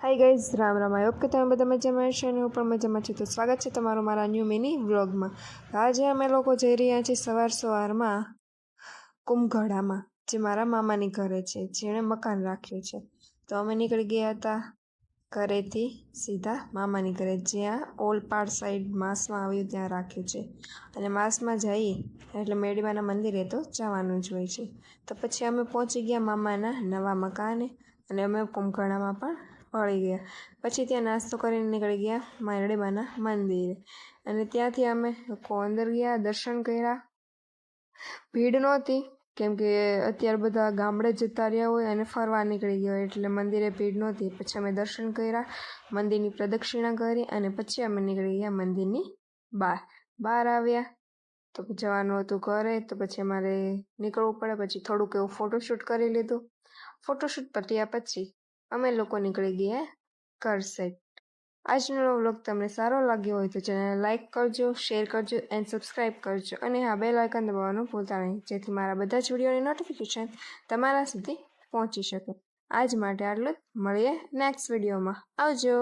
Hi guys Ram Ram. I hope कि તમે બધા મજામાં હશો અને હું પણ મજામાં છું। તો સ્વાગત છે તમારું મારા ન્યૂ મિની વ્લોગમાં। આજે અમે લોકો જઈ રહ્યા છીએ સવારમાં કુંભઘડામાં, જે મારા મામાની ઘરે છે, જેણે મકાન રાખ્યું છે। તો અમે નીકળી ગયા હતા ઘરેથી સીધા મામાની ઘરે, જ્યાં ઓલપાડ સાઈડ માસમાં આવ્યું ત્યાં રાખ્યું છે। અને માસમાં જઈ એટલે મેડીમાના મંદિરે તો જવાનું જ હોય છે। તો પછી અમે પહોંચી ગયા મામાના નવા મકાને અને અમે કુંભઘડામાં પણ પડી ગયા। પછી ત્યાં નાસ્તો કરીને નીકળી ગયા મેરડીમાના મંદિરે અને ત્યાંથી અમે લોકો અંદર ગયા, દર્શન કર્યા। ભીડ નહોતી, કેમ કે અત્યારે બધા ગામડે જતા રહ્યા હોય અને ફરવા નીકળી ગયા હોય, એટલે મંદિરે ભીડ નહોતી। પછી અમે દર્શન કર્યા, મંદિરની પ્રદક્ષિણા કરી અને પછી અમે નીકળી ગયા મંદિરની બહાર આવ્યા। તો જવાનું હતું ઘરે, તો પછી અમારે નીકળવું પડે। પછી થોડુંક એવું ફોટોશૂટ કરી લીધું। ફોટોશૂટ પત્યા પછી અમે લોકો નીકળી ગયા ઘર સાઈડ। આજનો વ્લોગ તમને સારો લાગ્યો હોય તો ચેનલને લાઇક કરજો, શેર કરજો એન્ડ સબસ્ક્રાઈબ કરજો અને હા, બેલ આઇકન દબાવવાનું ભૂલતા નહીં, જેથી મારા બધા જ વિડીયોની નોટિફિકેશન તમારા સુધી પહોંચી શકે। આજ માટે આટલું જ, મળીએ નેક્સ્ટ વિડીયોમાં। આવજો।